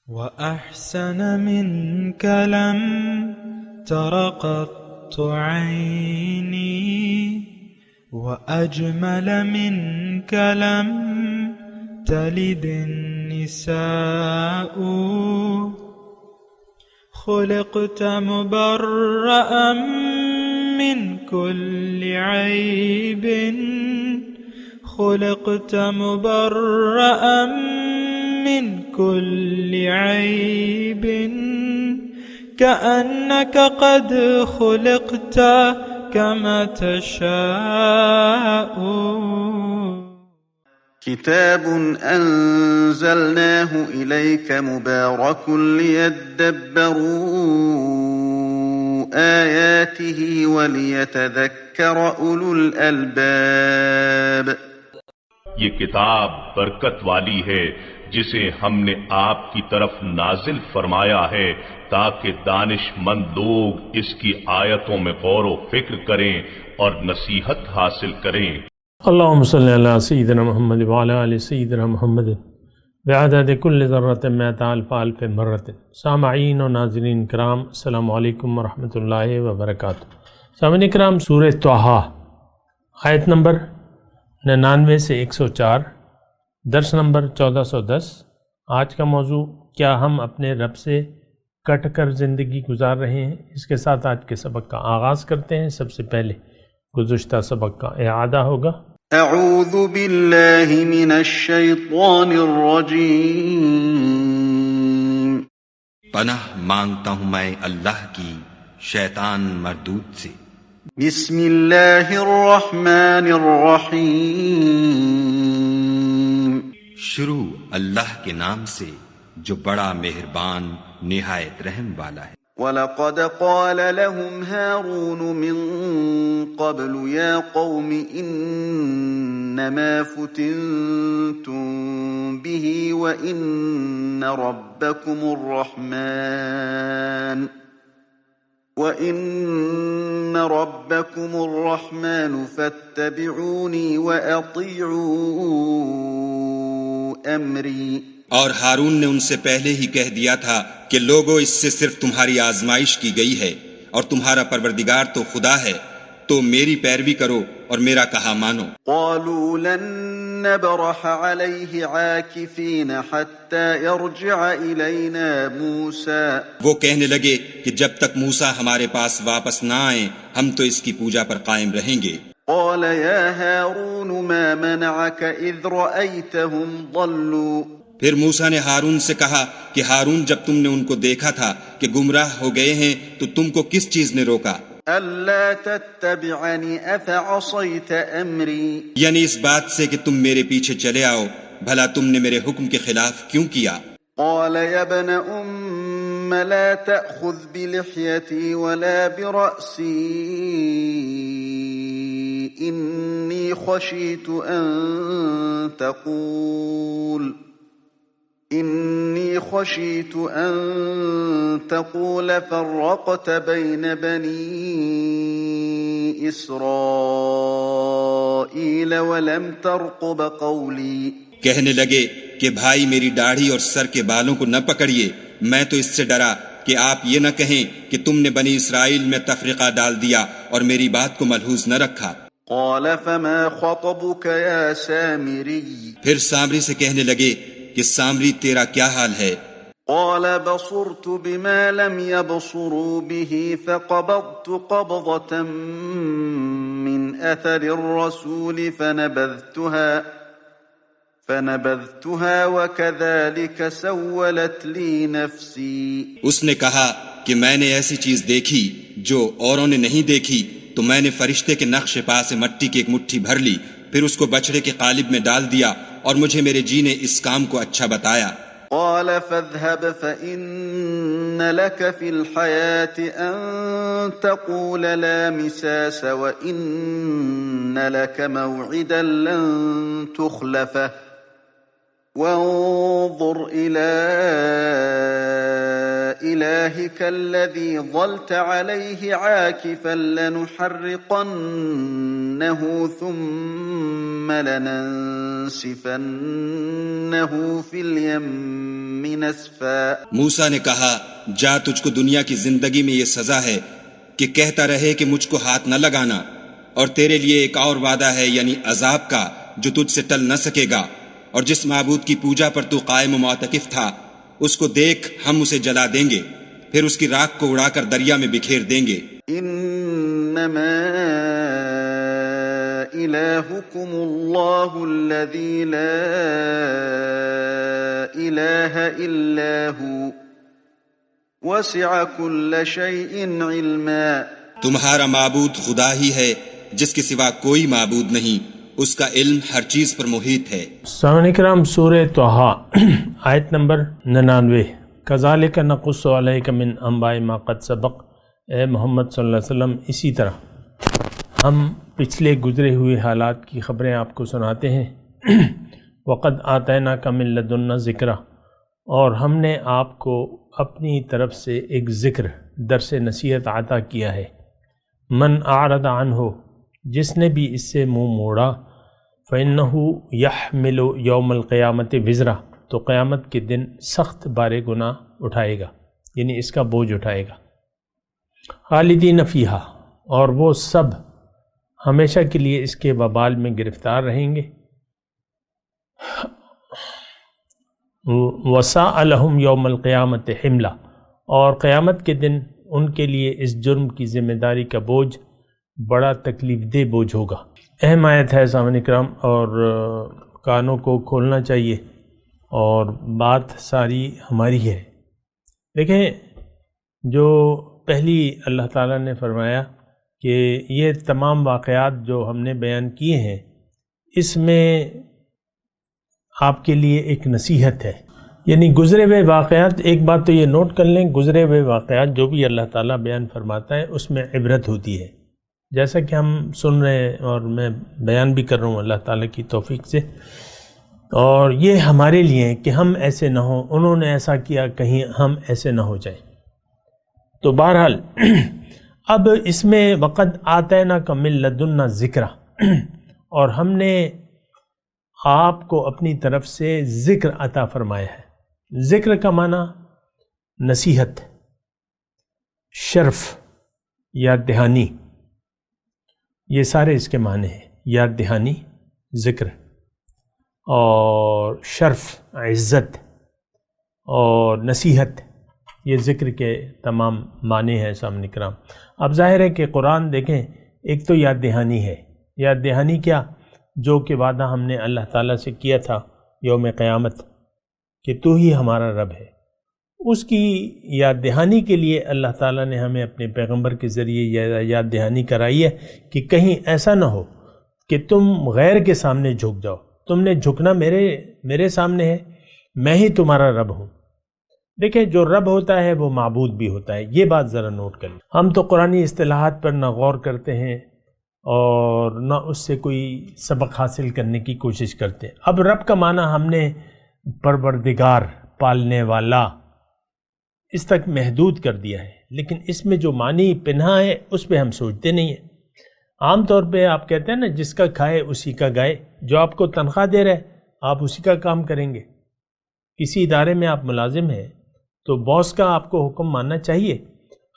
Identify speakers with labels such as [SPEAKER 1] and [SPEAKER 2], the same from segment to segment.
[SPEAKER 1] وأحسن منك لم تر قط عيني وأجمل منك لم تلد النساء خلقت مبرأ من كل عيب خلقت مبرأ من كل عيب كأنك قد خلقت كما تشاء.
[SPEAKER 2] كتاب أنزلناه إليك مبارك ليدبروا آياته وليتذكر أولو الألباب.
[SPEAKER 3] یہ کتاب برکت والی ہے جسے ہم نے آپ کی طرف نازل فرمایا ہے تاکہ دانش مند لوگ اس کی آیتوں میں غور و فکر کریں اور نصیحت حاصل کریں.
[SPEAKER 4] اللہم صلی علی سیدنا محمد وعلی آل سیدنا محمد بعدد کل ذرۃ مئۃ الف الف مرۃ. سامعین و ناظرین کرام، السلام علیکم ورحمۃ اللہ وبرکاتہ. سامعین کرام، سورہ طٰہٰ آیت نمبر 99 سے 104، درس نمبر 1410. آج کا موضوع، کیا ہم اپنے رب سے کٹ کر زندگی گزار رہے ہیں؟ اس کے ساتھ آج کے سبق کا آغاز کرتے ہیں. سب سے پہلے گزشتہ سبق کا اعادہ ہوگا.
[SPEAKER 2] اعوذ باللہ من الشیطان الرجیم.
[SPEAKER 5] پناہ مانگتا ہوں میں اللہ کی شیطان مردود سے.
[SPEAKER 2] بسم اللہ الرحمن الرحیم.
[SPEAKER 5] شروع اللہ کے نام سے جو بڑا مہربان نہایت رحم والا ہے.
[SPEAKER 2] وَلَقَدْ قَالَ لَهُمْ هَارُونُ مِن قَبْلُ يَا قَوْمِ إِنَّمَا فُتِنْتُمْ بِهِ وَإِنَّ رَبَّكُمُ الرَّحْمَنُ فَاتَّبِعُونِي وَأَطِيعُوا أَمْرِي.
[SPEAKER 5] اور ہارون نے ان سے پہلے ہی کہہ دیا تھا کہ لوگو، اس سے صرف تمہاری آزمائش کی گئی ہے اور تمہارا پروردگار تو خدا ہے، تو میری پیروی کرو اور میرا کہا مانو.
[SPEAKER 2] قالوا لن نبرح عليه عاكفين حتى يرجع إلينا موسى.
[SPEAKER 5] وہ کہنے لگے کہ جب تک موسیٰ ہمارے پاس واپس نہ آئیں ہم تو اس کی پوجا پر قائم رہیں گے.
[SPEAKER 2] قال يا هارون ما منعك إذ رأيتهم ضلوا.
[SPEAKER 5] پھر موسیٰ نے ہارون سے کہا کہ ہارون، جب تم نے ان کو دیکھا تھا کہ گمراہ ہو گئے ہیں تو تم کو کس چیز نے روکا؟
[SPEAKER 2] ألا تتبعني أفعصيت أمري.
[SPEAKER 5] یعنی اس بات سے کہ تم میرے پیچھے چلے آؤ، بھلا تم نے میرے حکم کے خلاف کیوں کیا؟
[SPEAKER 2] قال يا ابن أم لا تأخذ بلحيتي ولا برأسي إني خشيت أن تقول فرقت بين بني إسرائيل ولم ترقب قولي.
[SPEAKER 5] کہنے لگے کہ بھائی، میری داڑھی اور سر کے بالوں کو نہ پکڑیے، میں تو اس سے ڈرا کہ آپ یہ نہ کہیں کہ تم نے بنی اسرائیل میں تفرقہ ڈال دیا اور میری بات کو ملحوظ نہ رکھا.
[SPEAKER 2] قال فما خطبك يا سامري.
[SPEAKER 5] پھر سامری سے کہنے لگے کہ سامری، تیرا کیا حال ہے؟
[SPEAKER 2] قال بصرت بما لم يبصروا به فقبضت قبضة من أثر الرسول فنبذتها وكذلك سولت لي نفسي.
[SPEAKER 5] اس نے کہا کہ میں نے ایسی چیز دیکھی جو اوروں نے نہیں دیکھی، تو میں نے فرشتے کے نقش پا سے مٹی کی ایک مٹھی بھر لی، پھر اس کو بچڑے کے قالب میں ڈال دیا، اور مجھے میرے جی نے اس کام کو اچھا بتایا.
[SPEAKER 2] قال فاذهب فإن لك في الحياة أن تقول لا مساس وإن لك موعدا لن تخلفه وانظر إلى إلهك الذي ظلت عليه عاكفا لنحرقنه ثم لننسفنه في اليم نسفا۔
[SPEAKER 5] موسیٰ نے کہا جا تجھ کو دنیا کی زندگی میں یہ سزا ہے کہ کہتا رہے کہ مجھ کو ہاتھ نہ لگانا، اور تیرے لیے ایک اور وعدہ ہے یعنی عذاب کا جو تجھ سے ٹل نہ سکے گا، اور جس معبود کی پوجا پر تو قائم و معتکف تھا اس کو دیکھ ہم اسے جلا دیں گے، پھر اس کی راکھ کو اڑا کر دریا میں بکھیر دیں گے۔
[SPEAKER 2] انما الہکم اللہ الذی لا الہ الا ہو وسع کل شیء علما۔
[SPEAKER 5] تمہارا معبود خدا ہی ہے جس کے سوا کوئی معبود نہیں، اس کا علم ہر چیز پر محیط ہے۔
[SPEAKER 4] سامعین کرام، سورہ طٰہٰ آیت نمبر 99۔ کذالک نقص علیک من انباء ما قد سبق، اے محمد صلی اللہ علیہ وسلم اسی طرح ہم پچھلے گزرے ہوئے حالات کی خبریں آپ کو سناتے ہیں۔ وقد آتیناک من لدنا ذکرا، اور ہم نے آپ کو اپنی طرف سے ایک ذکر درس نصیحت عطا کیا ہے۔ من اعرض عنہ، جس نے بھی اس سے منہ موڑا، فإنہ یحمل یوم القیامت وزرا، تو قیامت کے دن سخت بار گناہ اٹھائے گا، یعنی اس کا بوجھ اٹھائے گا۔ خالدین فیہا، اور وہ سب ہمیشہ کے لیے اس کے وبال میں گرفتار رہیں گے۔ وساء لہم یوم القیامت حملا، اور قیامت کے دن ان کے لیے اس جرم کی ذمہ داری کا بوجھ بڑا تکلیف دہ بوجھ ہوگا۔ اہم آیت ہے سامعین کرام، اور کانوں کو کھولنا چاہیے، اور بات ساری ہماری ہے۔ دیکھیں، جو پہلی اللہ تعالیٰ نے فرمایا کہ یہ تمام واقعات جو ہم نے بیان کیے ہیں، اس میں آپ کے لیے ایک نصیحت ہے، یعنی گزرے ہوئے واقعات۔ ایک بات تو یہ نوٹ کر لیں، گزرے ہوئے واقعات جو بھی اللہ تعالیٰ بیان فرماتا ہے اس میں عبرت ہوتی ہے، جیسا کہ ہم سن رہے ہیں اور میں بیان بھی کر رہا ہوں اللہ تعالیٰ کی توفیق سے، اور یہ ہمارے لیے کہ ہم ایسے نہ ہوں، انہوں نے ایسا کیا، کہیں ہم ایسے نہ ہو جائیں۔ تو بہرحال اب اس میں وقد آتیناک من لدنا ذکرا، اور ہم نے آپ کو اپنی طرف سے ذکر عطا فرمایا ہے۔ ذکر کا معنی نصیحت، شرف، یاد دہانی، یہ سارے اس کے معنی ہیں۔ یاد دہانی، ذکر، اور شرف، عزت، اور نصیحت، یہ ذکر کے تمام معنی ہیں سامنے کرام۔ اب ظاہر ہے کہ قرآن دیکھیں، ایک تو یاد دہانی ہے۔ یاد دہانی کیا؟ جو کہ وعدہ ہم نے اللہ تعالیٰ سے کیا تھا یوم قیامت کہ تو ہی ہمارا رب ہے، اس کی یاد دہانی کے لیے اللہ تعالیٰ نے ہمیں اپنے پیغمبر کے ذریعے یاد دہانی کرائی ہے کہ کہیں ایسا نہ ہو کہ تم غیر کے سامنے جھک جاؤ۔ تم نے جھکنا میرے سامنے ہے، میں ہی تمہارا رب ہوں۔ دیکھیں، جو رب ہوتا ہے وہ معبود بھی ہوتا ہے، یہ بات ذرا نوٹ کر لیں۔ ہم تو قرآنی اصطلاحات پر نہ غور کرتے ہیں اور نہ اس سے کوئی سبق حاصل کرنے کی کوشش کرتے ہیں۔ اب رب کا معنی ہم نے پروردگار، پالنے والا، اس تک محدود کر دیا ہے، لیکن اس میں جو معنی پنہا ہے اس پہ ہم سوچتے نہیں ہیں۔ عام طور پہ آپ کہتے ہیں نا، جس کا کھائے اسی کا گائے۔ جو آپ کو تنخواہ دے رہا ہے آپ اسی کا کام کریں گے۔ کسی ادارے میں آپ ملازم ہیں تو باس کا آپ کو حکم ماننا چاہیے۔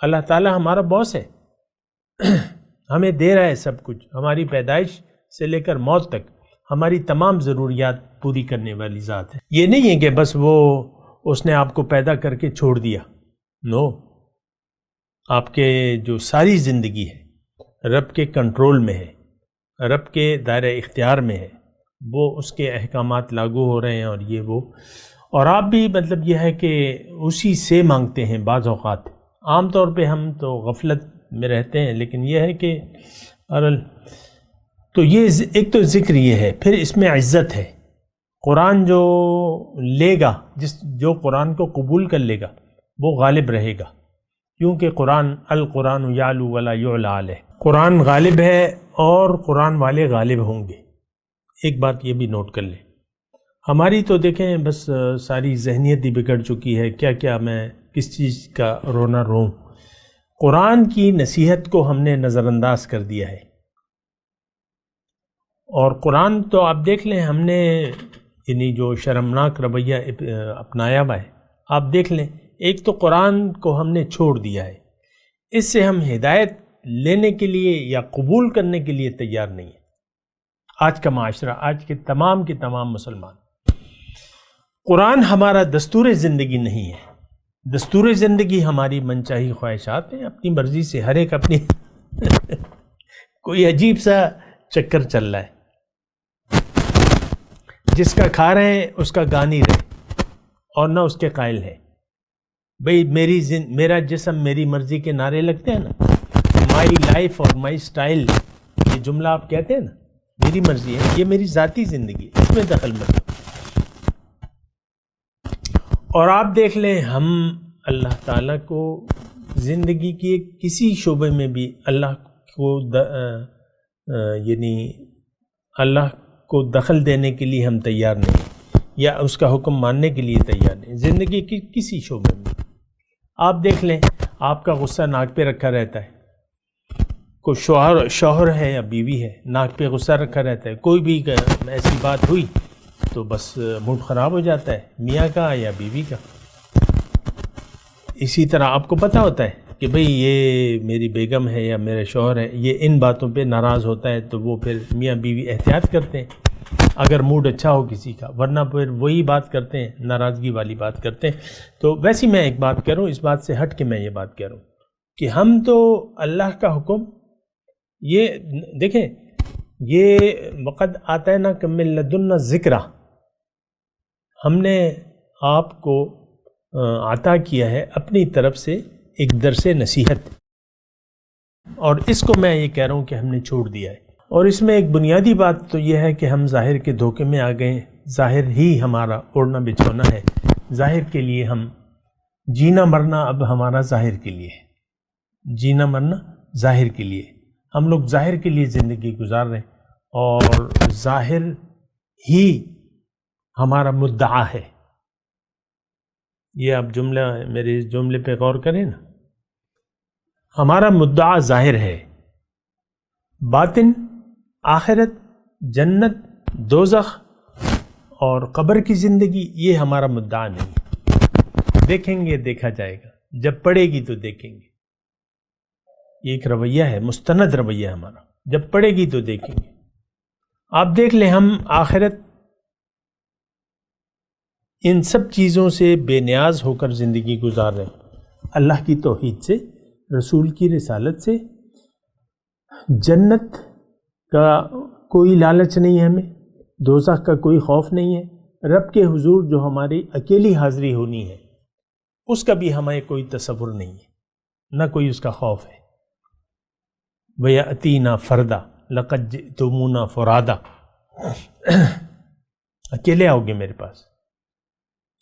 [SPEAKER 4] اللہ تعالیٰ ہمارا باس ہے، ہمیں دے رہا ہے سب کچھ، ہماری پیدائش سے لے کر موت تک ہماری تمام ضروریات پوری کرنے والی ذات ہے۔ یہ نہیں ہے کہ بس اس نے آپ کو پیدا کر کے چھوڑ دیا۔ نو، آپ کے جو ساری زندگی ہے رب کے کنٹرول میں ہے، رب کے دائرہ اختیار میں ہے، وہ اس کے احکامات لاگو ہو رہے ہیں، اور یہ وہ، اور آپ بھی مطلب یہ ہے کہ اسی سے مانگتے ہیں۔ بعض اوقات عام طور پہ ہم تو غفلت میں رہتے ہیں، لیکن یہ ہے کہ تو یہ ایک تو ذکر یہ ہے، پھر اس میں عزت ہے۔ قرآن جو لے گا، جو قرآن کو قبول کر لے گا وہ غالب رہے گا، کیونکہ القرآن یعلو ولا یعلی علیہ، قرآن غالب ہے اور قرآن والے غالب ہوں گے۔ ایک بات یہ بھی نوٹ کر لیں، ہماری تو دیکھیں بس ساری ذہنیت ہی بگڑ چکی ہے، کیا میں کس چیز کا رونا روں۔ قرآن کی نصیحت کو ہم نے نظر انداز کر دیا ہے۔ اور قرآن تو آپ دیکھ لیں، ہم نے یعنی جو شرمناک رویہ اپنایا ہوا ہے، آپ دیکھ لیں، ایک تو قرآن کو ہم نے چھوڑ دیا ہے، اس سے ہم ہدایت لینے کے لیے یا قبول کرنے کے لیے تیار نہیں ہیں۔ آج کا معاشرہ، آج کے تمام مسلمان، قرآن ہمارا دستور زندگی نہیں ہے۔ دستور زندگی ہماری منچاہی خواہشات ہیں، اپنی مرضی سے ہر ایک اپنی کوئی عجیب سا چکر چل رہا ہے، جس کا کھا رہے ہیں اس کا گا نہیں رہے اور نہ اس کے قائل ہے۔ بھئی میرا جسم میری مرضی کے نعرے لگتے ہیں نا، مائی لائف اور مائی سٹائل، یہ جملہ آپ کہتے ہیں نا، میری مرضی ہے، یہ میری ذاتی زندگی ہے، اس میں دخل مت۔ اور آپ دیکھ لیں، ہم اللہ تعالیٰ کو زندگی کے کسی شعبے میں بھی اللہ کو یعنی اللہ کو دخل دینے کے لیے ہم تیار نہیں، یا اس کا حکم ماننے کے لیے تیار نہیں، زندگی کی کسی شعبے میں۔ آپ دیکھ لیں، آپ کا غصہ ناک پہ رکھا رہتا ہے، کوئی شوہر ہے یا بیوی ہے، ناک پہ غصہ رکھا رہتا ہے، کوئی بھی ایسی بات ہوئی تو بس موڈ خراب ہو جاتا ہے، میاں کا یا بیوی کا۔ اسی طرح آپ کو پتہ ہوتا ہے کہ بھئی یہ میری بیگم ہے یا میرا شوہر ہے، یہ ان باتوں پہ ناراض ہوتا ہے، تو وہ پھر میاں بیوی احتیاط کرتے ہیں اگر موڈ اچھا ہو کسی کا، ورنہ پھر وہی بات کرتے ہیں، ناراضگی والی بات کرتے ہیں۔ تو ویسے میں ایک بات کہہ رہا ہوں، اس بات سے ہٹ کے میں یہ بات کہہ رہا ہوں کہ ہم تو اللہ کا حکم، یہ دیکھیں، یہ وقت آتا ہے نا کہ من لدنا ذکرہ، ہم نے آپ کو عطا کیا ہے اپنی طرف سے ایک درس نصیحت، اور اس کو میں یہ کہہ رہا ہوں کہ ہم نے چھوڑ دیا ہے۔ اور اس میں ایک بنیادی بات تو یہ ہے کہ ہم ظاہر کے دھوکے میں آ گئے ہیں، ظاہر ہی ہمارا اوڑھنا بچھونا ہے، ظاہر کے لیے ہم جینا مرنا اب ہمارا ظاہر کے لیے ہے، جینا مرنا ظاہر کے لیے، ہم لوگ ظاہر کے لیے زندگی گزار رہے ہیں، اور ظاہر ہی ہمارا مدعا ہے۔ یہ آپ جملہ، میرے اس جملے پہ غور کریں نا، ہمارا مدعا ظاہر ہے، باطن، آخرت، جنت، دوزخ اور قبر کی زندگی، یہ ہمارا مدعا نہیں ہے۔ دیکھیں گے، دیکھا جائے گا، جب پڑے گی تو دیکھیں گے، یہ ایک رویہ ہے، مستند رویہ ہمارا، جب پڑے گی تو دیکھیں گے۔ آپ دیکھ لیں، ہم آخرت ان سب چیزوں سے بے نیاز ہو کر زندگی گزار رہے ہیں، اللہ کی توحید سے، رسول کی رسالت سے، جنت کا کوئی لالچ نہیں ہے ہمیں، دوزخ کا کوئی خوف نہیں ہے، رب کے حضور جو ہماری اکیلی حاضری ہونی ہے اس کا بھی ہمیں کوئی تصور نہیں ہے، نہ کوئی اس کا خوف ہے۔ وَيَأْتِينَا فَرْدًا لَقَدْ جِئْتُمُونَا فُرَادًا، اکیلے آؤ گے میرے پاس۔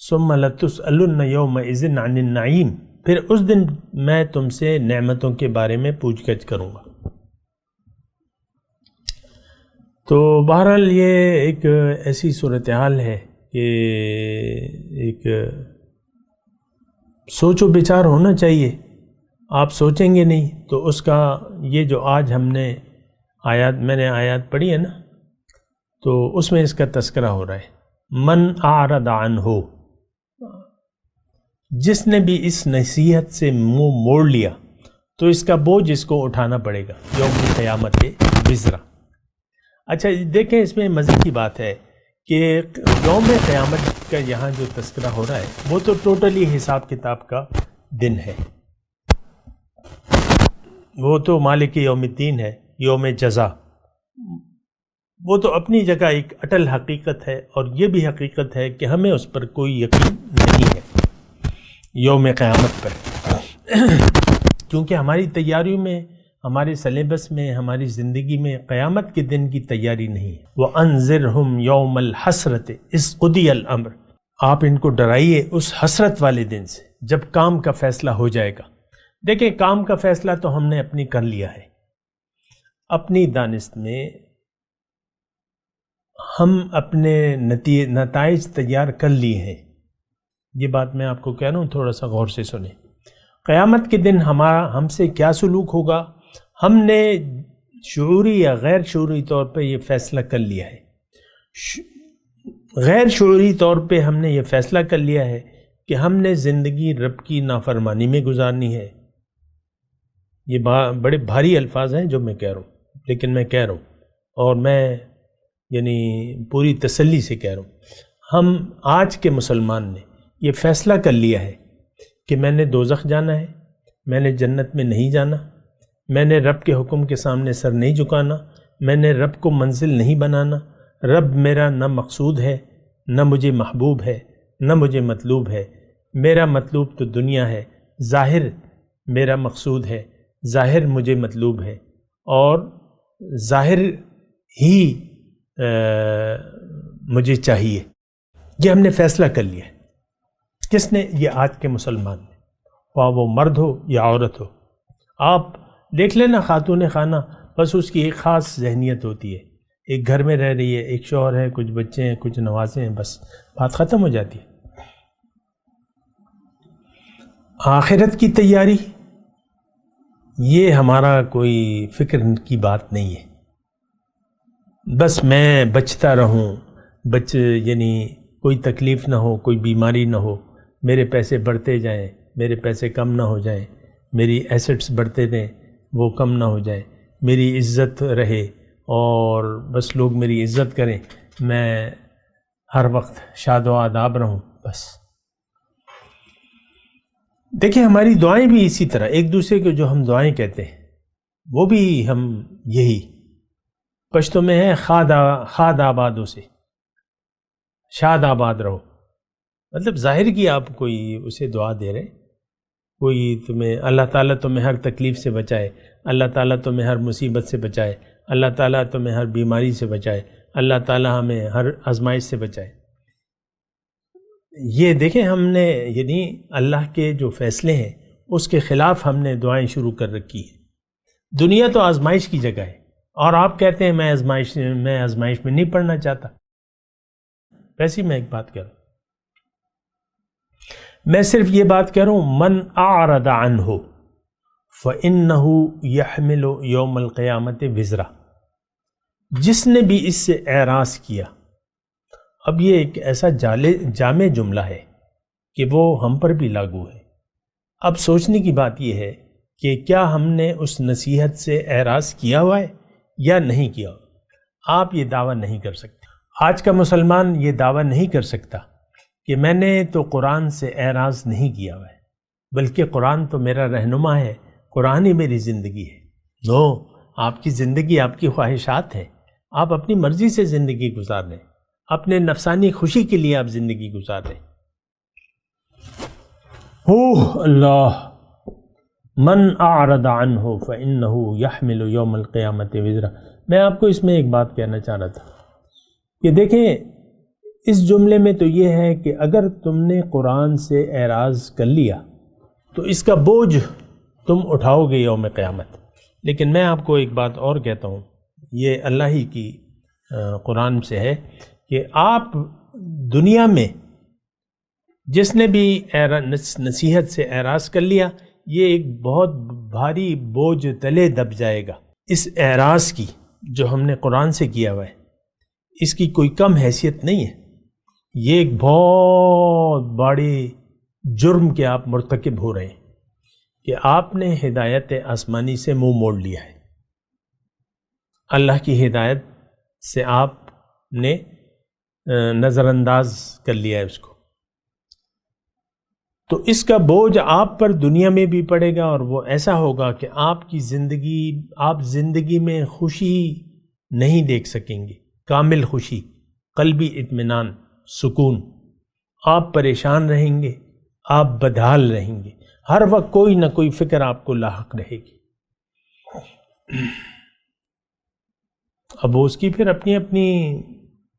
[SPEAKER 4] ثُمَّ لَتُسْأَلُنَّ يَوْمَئِذٍ عَنِ النَّعِيمِ، پھر اس دن میں تم سے نعمتوں کے بارے میں پوچھ گچھ کروں گا۔ تو بہرحال یہ ایک ایسی صورتحال ہے کہ ایک سوچ و بچار ہونا چاہیے۔ آپ سوچیں گے نہیں تو اس کا، یہ جو آج ہم نے میں نے آیات پڑھی ہے نا، تو اس میں اس کا تذکرہ ہو رہا ہے، من اعرض عنہ، جس نے بھی اس نصیحت سے منہ موڑ لیا تو اس کا بوجھ اس کو اٹھانا پڑے گا یوم قیامت وزرا۔ اچھا دیکھیں، اس میں مزے کی بات ہے کہ یوم قیامت کا یہاں جو تذکرہ ہو رہا ہے وہ تو ٹوٹلی حساب کتاب کا دن ہے، وہ تو مالک یوم الدین ہے، یوم جزا، وہ تو اپنی جگہ ایک اٹل حقیقت ہے، اور یہ بھی حقیقت ہے کہ ہمیں اس پر کوئی یقین نہیں ہے یوم قیامت پر، کیونکہ ہماری تیاریوں میں، ہمارے سلیبس میں، ہماری زندگی میں قیامت کے دن کی تیاری نہیں ہے۔ وَأَنذِرْهُمْ يَوْمَ الْحَسْرَةِ إِذْ قُضِيَ الْأَمْرُ، آپ ان کو ڈرائیے اس حسرت والے دن سے جب کام کا فیصلہ ہو جائے گا۔ دیکھیں، کام کا فیصلہ تو ہم نے اپنی کر لیا ہے، اپنی دانست میں ہم اپنے نتائج تیار کر لیے ہیں۔ یہ بات میں آپ کو کہہ رہا ہوں، تھوڑا سا غور سے سنیں۔ قیامت کے دن ہم سے کیا سلوک ہوگا، ہم نے شعوری یا غیر شعوری طور پہ یہ فیصلہ کر لیا ہے. غیر شعوری طور پہ ہم نے یہ فیصلہ کر لیا ہے کہ ہم نے زندگی رب کی نافرمانی میں گزارنی ہے. یہ بڑے بھاری الفاظ ہیں جو میں کہہ رہا ہوں، لیکن میں کہہ رہا ہوں اور میں یعنی پوری تسلی سے کہہ رہا ہوں. ہم آج کے مسلمان نے یہ فیصلہ کر لیا ہے کہ میں نے دوزخ جانا ہے، میں نے جنت میں نہیں جانا، میں نے رب کے حکم کے سامنے سر نہیں جھکانا، میں نے رب کو منزل نہیں بنانا. رب میرا نہ مقصود ہے، نہ مجھے محبوب ہے، نہ مجھے مطلوب ہے. میرا مطلوب تو دنیا ہے، ظاہر میرا مقصود ہے، ظاہر مجھے مطلوب ہے، اور ظاہر ہی مجھے چاہیے. یہ ہم نے فیصلہ کر لیا ہے. کس نے؟ یہ آج کے مسلمان نے، خواہ وہ مرد ہو یا عورت ہو. آپ دیکھ لینا خاتون خانہ، بس اس کی ایک خاص ذہنیت ہوتی ہے. ایک گھر میں رہ رہی ہے، ایک شوہر ہے، کچھ بچے ہیں، کچھ نوازے ہیں، بس بات ختم ہو جاتی ہے. آخرت کی تیاری یہ ہمارا کوئی فکر کی بات نہیں ہے. بس میں بچتا رہوں، یعنی کوئی تکلیف نہ ہو، کوئی بیماری نہ ہو، میرے پیسے بڑھتے جائیں، میرے پیسے کم نہ ہو جائیں، میری ایسٹس بڑھتے رہیں، وہ کم نہ ہو جائیں، میری عزت رہے اور بس لوگ میری عزت کریں، میں ہر وقت شاد و آداب رہوں. بس دیکھیں ہماری دعائیں بھی اسی طرح، ایک دوسرے کو جو ہم دعائیں کہتے ہیں وہ بھی ہم یہی پشتوں میں ہے، خاد آبادوں سے شاد آباد رہو. مطلب ظاہر کی آپ کوئی اسے دعا دے رہے، کوئی تمہیں اللہ تعالیٰ تمہیں ہر تکلیف سے بچائے، اللہ تعالیٰ تمہیں ہر مصیبت سے بچائے، اللہ تعالیٰ تمہیں ہر بیماری سے بچائے، اللہ تعالیٰ ہمیں ہر آزمائش سے بچائے. یہ دیکھیں ہم نے یعنی اللہ کے جو فیصلے ہیں اس کے خلاف ہم نے دعائیں شروع کر رکھی ہیں. دنیا تو آزمائش کی جگہ ہے، اور آپ کہتے ہیں میں آزمائش میں نہیں پڑھنا چاہتا. ویسے میں ایک بات کہہ رہا ہوں، میں صرف یہ بات کہہ رہا ہوں، من اعرض عنہ فإنہ یحمل یوم القیامت وزرا. جس نے بھی اس سے اعراض کیا، اب یہ ایک ایسا جامع جملہ ہے کہ وہ ہم پر بھی لاگو ہے. اب سوچنے کی بات یہ ہے کہ کیا ہم نے اس نصیحت سے اعراض کیا ہوا ہے یا نہیں کیا ہوا. آپ یہ دعویٰ نہیں کر سکتے. آج کا مسلمان یہ دعویٰ نہیں کر سکتا کہ میں نے تو قرآن سے اعراض نہیں کیا ہوا ہے، بلکہ قرآن تو میرا رہنما ہے، قرآن ہی میری زندگی ہے. نو، آپ کی زندگی آپ کی خواہشات ہے، آپ اپنی مرضی سے زندگی گزار رہے ہیں، اپنے نفسانی خوشی کے لیے آپ زندگی گزار رہے ہیں. اللہ، من اعرض عنہ فإنہ یحمل یوم القیامت وزرا. میں آپ کو اس میں ایک بات کہنا چاہ رہا تھا کہ دیکھیں اس جملے میں تو یہ ہے کہ اگر تم نے قرآن سے اعراض کر لیا تو اس کا بوجھ تم اٹھاؤ گے یوم قیامت. لیکن میں آپ کو ایک بات اور کہتا ہوں، یہ اللہ ہی کی قرآن سے ہے کہ آپ دنیا میں جس نے بھی نصیحت سے اعراض کر لیا، یہ ایک بہت بھاری بوجھ تلے دب جائے گا. اس اعراض کی جو ہم نے قرآن سے کیا ہوا ہے اس کی کوئی کم حیثیت نہیں ہے. یہ ایک بہت بڑی جرم کے آپ مرتکب ہو رہے ہیں کہ آپ نے ہدایت آسمانی سے منہ موڑ لیا ہے. اللہ کی ہدایت سے آپ نے نظر انداز کر لیا ہے اس کو. تو اس کا بوجھ آپ پر دنیا میں بھی پڑے گا، اور وہ ایسا ہوگا کہ آپ زندگی میں خوشی نہیں دیکھ سکیں گے، کامل خوشی، قلبی اطمینان، سکون. آپ پریشان رہیں گے، آپ بدحال رہیں گے، ہر وقت کوئی نہ کوئی فکر آپ کو لاحق رہے گی. اب اس کی پھر اپنی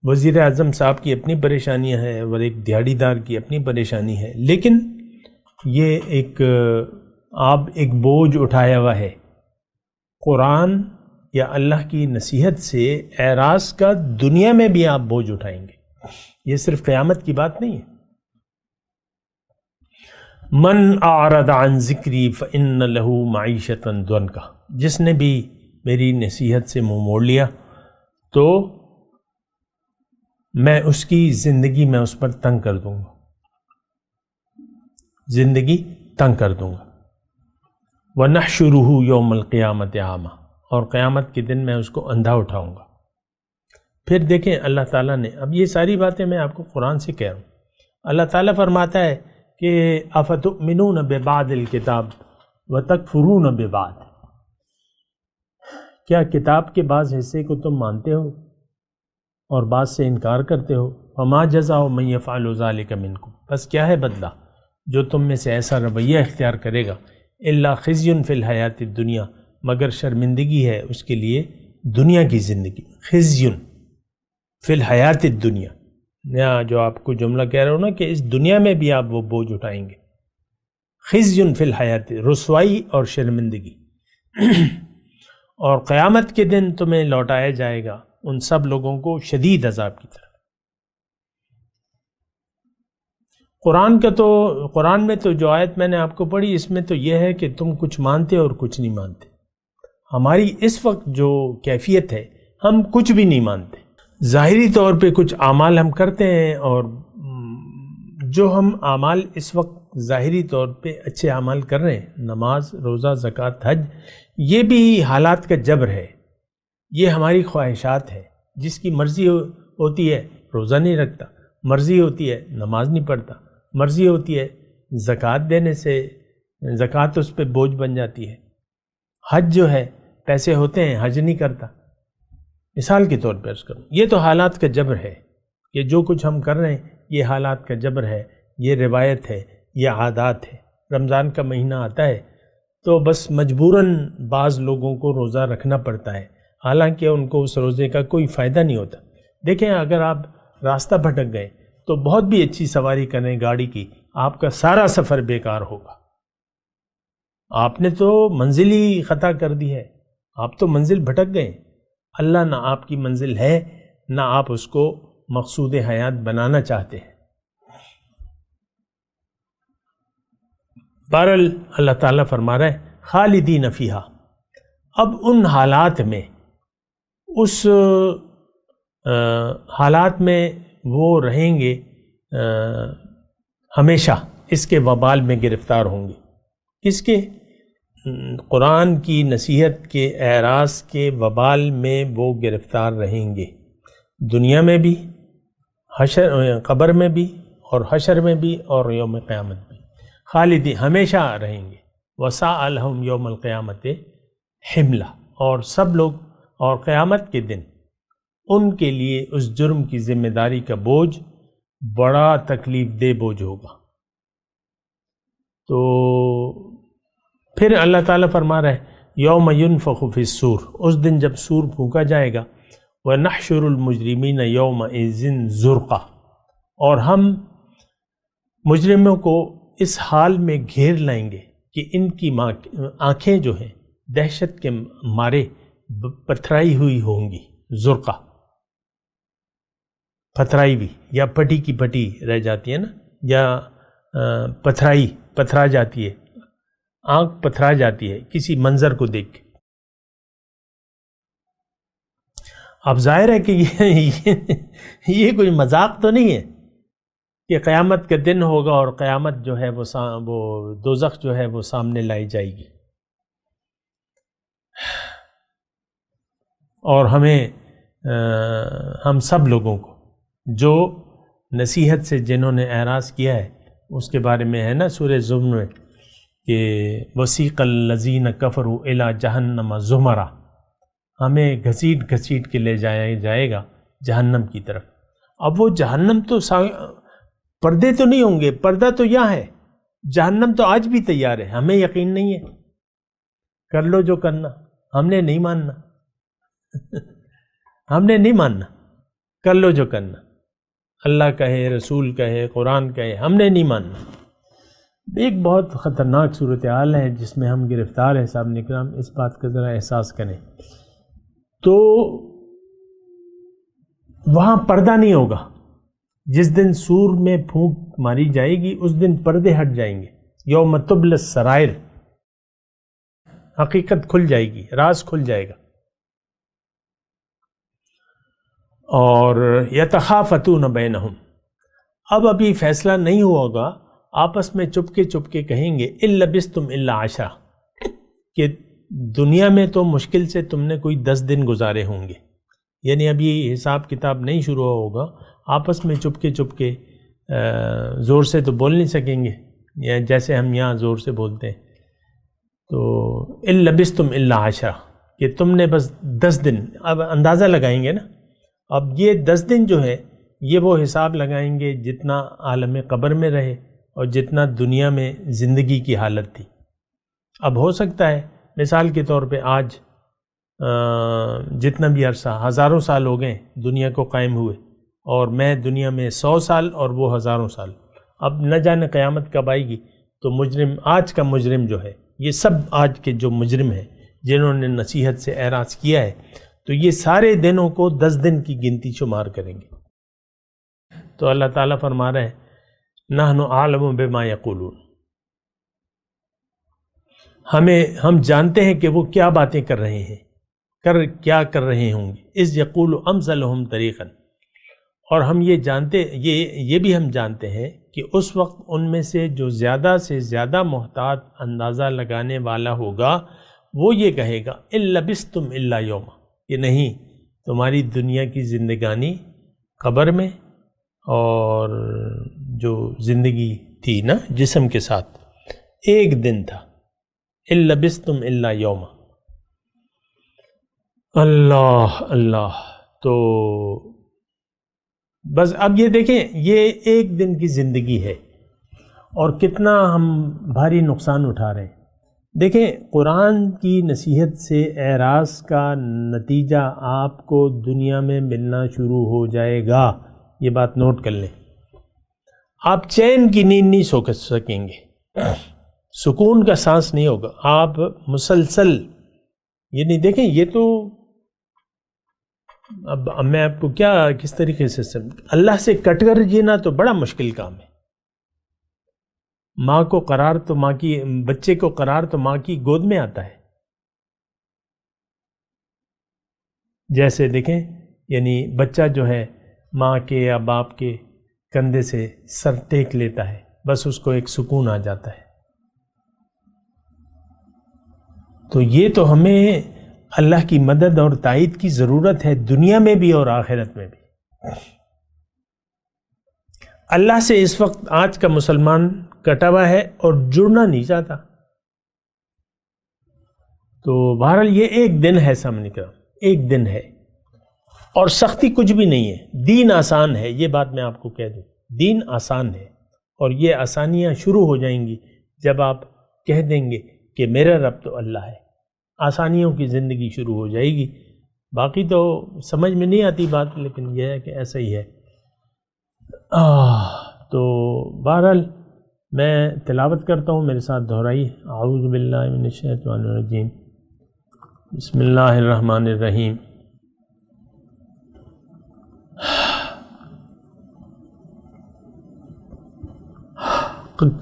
[SPEAKER 4] وزیر اعظم صاحب کی اپنی پریشانیاں ہیں اور ایک دیہڑی دار کی اپنی پریشانی ہے، لیکن یہ آپ ایک بوجھ اٹھایا ہوا ہے. قرآن یا اللہ کی نصیحت سے اعراض کا دنیا میں بھی آپ بوجھ اٹھائیں گے، یہ صرف قیامت کی بات نہیں ہے. من اعرض عن ذکری فإن له معیشۃ ضنکا. جس نے بھی میری نصیحت سے منہ موڑ لیا تو میں اس کی زندگی میں اس پر تنگ کر دوں گا، زندگی تنگ کر دوں گا۔ وَنَحْشُرُهُ يَوْمَ الْقِيَامَةِ عَامًا، اور قیامت کے دن میں اس کو اندھا اٹھاؤں گا۔ پھر دیکھیں اللہ تعالیٰ نے، اب یہ ساری باتیں میں آپ کو قرآن سے کہہ رہا ہوں، اللہ تعالیٰ فرماتا ہے کہ أَفَتُؤْمِنُونَ بِبَعْضِ الْكِتَابِ وَتَكْفُرُونَ بِبَعْضٍ، کیا کتاب کے بعض حصے کو تم مانتے ہو اور بعض سے انکار کرتے ہو؟ وَمَا جَزَاءُ مَن يَفْعَلُ ذَلِكَ مِنكُم، بس کیا ہے بدلہ جو تم میں سے ایسا رویہ اختیار کرے گا، إِلَّا خِزْيٌ فِي الْحَيَاةِ الدُّنْيَا، مگر شرمندگی ہے اس کے لیے دنیا کی زندگی۔ خِزْيٌ فِي الْحَيَاةِ الدُّنْيَا، یا جو آپ کو جملہ کہہ رہا ہوں نا کہ اس دنیا میں بھی آپ وہ بوجھ اٹھائیں گے۔ خِزْيٌ فِي الْحَيَاةِ، رسوائی اور شرمندگی۔ اور قیامت کے دن تمہیں لوٹایا جائے گا ان سب لوگوں کو شدید عذاب کی طرف۔ قرآن میں تو جو آیت میں نے آپ کو پڑھی، اس میں تو یہ ہے کہ تم کچھ مانتے اور کچھ نہیں مانتے۔ ہماری اس وقت جو کیفیت ہے، ہم کچھ بھی نہیں مانتے۔ ظاہری طور پہ کچھ اعمال ہم کرتے ہیں، اور جو ہم اعمال اس وقت ظاہری طور پہ اچھے اعمال کر رہے ہیں، نماز، روزہ، زکوٰۃ، حج، یہ بھی حالات کا جبر ہے، یہ ہماری خواہشات ہے۔ جس کی مرضی ہوتی ہے روزہ نہیں رکھتا، مرضی ہوتی ہے نماز نہیں پڑھتا، مرضی ہوتی ہے زکوٰۃ دینے سے زکوٰۃ اس پہ بوجھ بن جاتی ہے، حج جو ہے پیسے ہوتے ہیں حج نہیں کرتا۔ مثال کے طور پر عرض کروں، یہ تو حالات کا جبر ہے، یہ جو کچھ ہم کر رہے ہیں یہ حالات کا جبر ہے، یہ روایت ہے، یہ عادات ہے۔ رمضان کا مہینہ آتا ہے تو بس مجبوراً بعض لوگوں کو روزہ رکھنا پڑتا ہے، حالانکہ ان کو اس روزے کا کوئی فائدہ نہیں ہوتا۔ دیکھیں، اگر آپ راستہ بھٹک گئے تو بہت بھی اچھی سواری کریں گاڑی کی، آپ کا سارا سفر بیکار ہوگا۔ آپ نے تو منزل ہی خطا کر دی ہے، آپ تو منزل بھٹک گئے۔ اللہ نہ آپ کی منزل ہے، نہ آپ اس کو مقصود حیات بنانا چاہتے ہیں۔ بہرحال اللہ تعالیٰ فرما رہا ہے خالدین فیہا، اب ان حالات میں، اس حالات میں وہ رہیں گے ہمیشہ، اس کے وبال میں گرفتار ہوں گے۔ کس کے؟ قرآن کی نصیحت کے اعراض کے وبال میں وہ گرفتار رہیں گے، دنیا میں بھی، قبر میں بھی، اور حشر میں بھی، اور یوم قیامت بھی خالدی ہمیشہ رہیں گے۔ وَسَاءَ لَهُمْ يَوْمَ الْقِيَامَةِ حِمْلًا، اور سب لوگ، اور قیامت کے دن ان کے لیے اس جرم کی ذمہ داری کا بوجھ بڑا تکلیف دہ بوجھ ہوگا۔ تو پھر اللہ تعالیٰ فرما رہا ہے یوم ينفخ فی الصور، اس دن جب سور پھونکا جائے گا، وَنَحْشُرُ الْمُجْرِمِينَ يَوْمَئِذٍ زُرْقًا، اور ہم مجرموں کو اس حال میں گھیر لائیں گے کہ ان کی آنکھیں جو ہیں دہشت کے مارے پتھرائی ہوئی ہوں گی۔ زرقہ پتھرائی بھی، یا پٹی کی پٹی رہ جاتی ہے نا، یا پتھرا جاتی ہے، آنکھ پتھرا جاتی ہے کسی منظر کو دیکھ کے۔ اب ظاہر ہے کہ یہ کوئی مذاق تو نہیں ہے کہ قیامت کا دن ہوگا اور قیامت جو ہے وہ دوزخ جو ہے وہ سامنے لائی جائے گی، اور ہم سب لوگوں کو جو نصیحت سے جنہوں نے اعراض کیا ہے، اس کے بارے میں ہے نا سورہ زمر میں کہ وسیق الذین کفروا الی جہنم زمرا، ہمیں گھسیٹ گھسیٹ کے لے جایا جائے گا جہنم کی طرف۔ اب وہ جہنم تو پردے تو نہیں ہوں گے، پردہ تو یہاں ہے، جہنم تو آج بھی تیار ہے، ہمیں یقین نہیں ہے، کر لو جو کرنا، ہم نے نہیں ماننا ہم نے نہیں ماننا، کر لو جو کرنا، اللہ کہے، رسول کہے، قرآن کہے، ہم نے نہیں ماننا۔ ایک بہت خطرناک صورتحال ہے جس میں ہم گرفتار ہیں، صاحب اکرام، اس بات کا ذرا احساس کریں۔ تو وہاں پردہ نہیں ہوگا، جس دن سور میں پھونک ماری جائے گی اس دن پردے ہٹ جائیں گے۔ یوم تبلی السرائر، حقیقت کھل جائے گی، راز کھل جائے گا۔ اور یتخافتون بینہم، اب ابھی فیصلہ نہیں ہوا ہوگا، آپس میں چپ کے کہیں گے الا لبثتم الا عشرہ، کہ دنیا میں تو مشکل سے تم نے کوئی 10 دن گزارے ہوں گے، یعنی اب یہ حساب کتاب نہیں شروع ہوگا، آپس میں چپ کے زور سے تو بول نہیں سکیں گے، یا جیسے ہم یہاں زور سے بولتے ہیں، تو الا لبثتم الا عشرہ، کہ تم نے بس 10 دن، اب اندازہ لگائیں گے نا، اب یہ 10 دن جو ہے یہ وہ حساب لگائیں گے جتنا عالم قبر میں رہے اور جتنا دنیا میں زندگی کی حالت تھی۔ اب ہو سکتا ہے مثال کے طور پہ آج جتنا بھی عرصہ، ہزاروں سال ہو گئے دنیا کو قائم ہوئے، اور میں دنیا میں 100 سال اور وہ ہزاروں سال، اب نہ جانے قیامت کب آئے گی، تو مجرم، آج کا مجرم جو ہے، یہ سب آج کے جو مجرم ہیں جنہوں نے نصیحت سے اعراض کیا ہے، تو یہ سارے دنوں کو 10 دن کی گنتی شمار کریں گے۔ تو اللہ تعالیٰ فرما رہے ہیں نحن اعلم بما یقولون، ہم جانتے ہیں کہ وہ کیا باتیں کر رہے ہیں، کیا کر رہے ہوں گے، اذ یقول امثلہم طریقا، اور ہم یہ جانتے، یہ بھی ہم جانتے ہیں کہ اس وقت ان میں سے جو زیادہ سے زیادہ محتاط اندازہ لگانے والا ہوگا وہ یہ کہے گا الا لبثتم الا یوما، کہ نہیں، تمہاری دنیا کی زندگانی قبر میں اور جو زندگی تھی نا جسم کے ساتھ ایک دن تھا، الا لبثتم الا یوما۔ اللہ اللہ، تو بس اب یہ دیکھیں، یہ ایک دن کی زندگی ہے اور کتنا ہم بھاری نقصان اٹھا رہے ہیں۔ دیکھیں، قرآن کی نصیحت سے اعراض کا نتیجہ آپ کو دنیا میں ملنا شروع ہو جائے گا، یہ بات نوٹ کر لیں۔ آپ چین کی نیند نہیں سو سکیں گے، سکون کا سانس نہیں ہوگا، آپ مسلسل، یعنی دیکھیں یہ تو اب میں آپ کو کس طریقے سے اللہ سے کٹ کر جینا تو بڑا مشکل کام ہے۔ ماں کو قرار تو ماں کی، بچے کو قرار تو ماں کی گود میں آتا ہے۔ جیسے دیکھیں، یعنی بچہ جو ہے ماں کے یا باپ کے کندھے سے سر ٹیک لیتا ہے، بس اس کو ایک سکون آ جاتا ہے۔ تو یہ تو ہمیں اللہ کی مدد اور تائید کی ضرورت ہے، دنیا میں بھی اور آخرت میں بھی۔ اللہ سے اس وقت آج کا مسلمان کٹا ہوا ہے اور جڑنا نہیں چاہتا۔ تو بہرحال یہ ایک دن ہے، سامنے کا ایک دن ہے، اور سختی کچھ بھی نہیں ہے، دین آسان ہے، یہ بات میں آپ کو کہہ دوں، دین آسان ہے، اور یہ آسانیاں شروع ہو جائیں گی جب آپ کہہ دیں گے کہ میرا رب تو اللہ ہے، آسانیوں کی زندگی شروع ہو جائے گی۔ باقی تو سمجھ میں نہیں آتی بات، لیکن یہ ہے کہ ایسا ہی ہے۔ تو بہرحال میں تلاوت کرتا ہوں، میرے ساتھ دہرائی، اعوذ باللہ من الشیطان الرجیم، بسم اللہ الرحمن الرحیم۔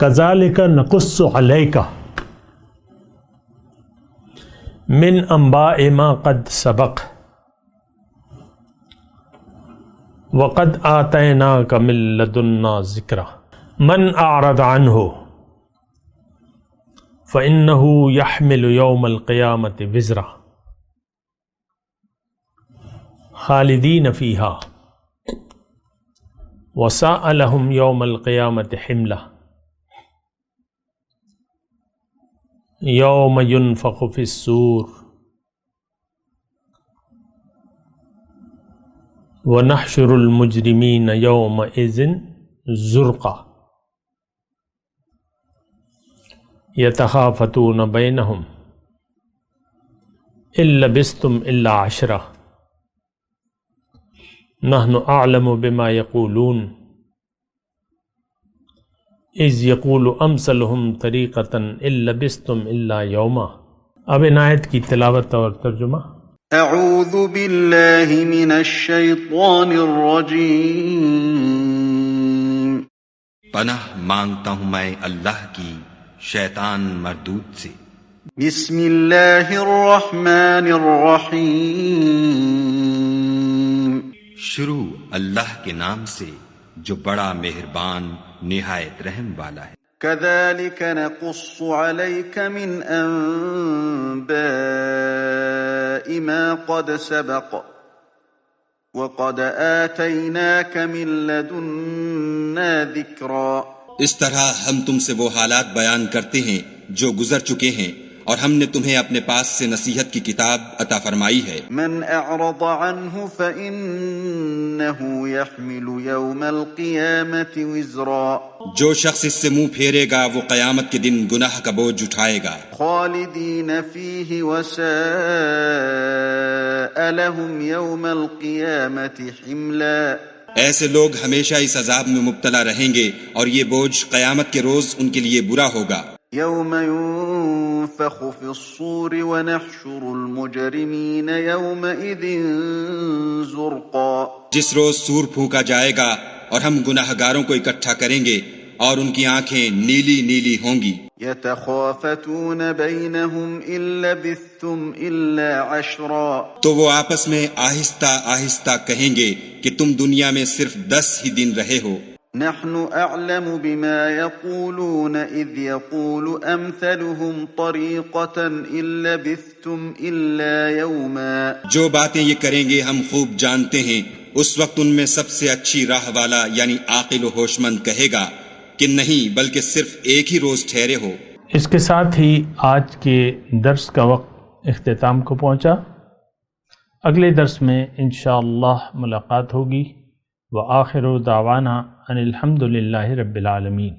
[SPEAKER 4] کذالک نقص علیک من انباء ما قد سبق وقد آتیناک من لدنا ذکرا من اعرض عنہ فإنہ یحمل یوم القیامت وزرا خالدین فیہا وساء لہم یوم القیامت حملا یوم ینفخ فی الصور ونحشر المجرمین یومئذ زرقا یتخافتون بینہم ان لبثتم الا عشرا نحن اعلم بما یقولون اذ یقول امثلہم طریقتا ان لبثتم الا یوما۔ اب ان آیت کی تلاوت اور ترجمہ۔
[SPEAKER 2] اعوذ باللہ من الشیطان الرجیم،
[SPEAKER 5] پناہ مانگتا ہوں میں اللہ کی شیطان مردود سے۔
[SPEAKER 2] بسم اللہ الرحمن الرحیم،
[SPEAKER 5] شروع اللہ کے نام سے جو بڑا مہربان نہایت رحم والا ہے۔
[SPEAKER 2] كذلك نقص عليك من أنباء ما قد سبق وقد آتيناك من لدنا ذكرا۔
[SPEAKER 5] اس طرح ہم تم سے وہ حالات بیان کرتے ہیں جو گزر چکے ہیں، اور ہم نے تمہیں اپنے پاس سے نصیحت کی کتاب عطا فرمائی ہے۔
[SPEAKER 2] من أعرض عنه فإنه يحمل يوم القيامة وزرا۔
[SPEAKER 5] جو شخص اس سے منہ پھیرے گا وہ قیامت کے دن گناہ کا بوجھ اٹھائے گا۔
[SPEAKER 2] خالدين فيه وساء لهم يوم القيامة حملا۔
[SPEAKER 5] ایسے لوگ ہمیشہ اس عذاب میں مبتلا رہیں گے اور یہ بوجھ قیامت کے روز ان کے لیے برا ہوگا۔
[SPEAKER 2] يوم ينفخ في الصور ونحشر المجرمين يومئذ زرقا۔
[SPEAKER 5] جس روز سور پھونکا جائے گا اور ہم گناہ گاروں کو اکٹھا کریں گے اور ان کی آنکھیں نیلی نیلی ہوں گی۔
[SPEAKER 2] يتخافتون بينهم إن لبثتم إلا عشرا۔
[SPEAKER 5] تو وہ آپس میں آہستہ آہستہ کہیں گے کہ تم دنیا میں صرف 10 ہی دن رہے ہو۔
[SPEAKER 2] نحن أعلم بما يقولون إذ يقول أمثلهم طريقة إن لبثتم إلا يوما۔
[SPEAKER 5] جو باتیں یہ کریں گے ہم خوب جانتے ہیں، اس وقت ان میں سب سے اچھی راہ والا یعنی عاقل و ہوش مند کہے گا کہ نہیں بلکہ صرف ایک ہی روز ٹھہرے ہو۔
[SPEAKER 4] اس کے ساتھ ہی آج کے درس کا وقت اختتام کو پہنچا۔ اگلے درس میں انشاءاللہ ملاقات ہوگی۔ وآخر دعوانا ان الحمد للہ رب العالمین۔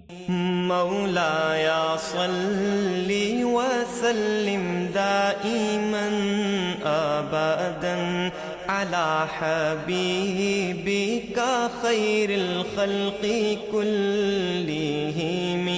[SPEAKER 1] مولایا صلی وسلم دائما ابدا علی حبیبک خیر الخلق کلہم۔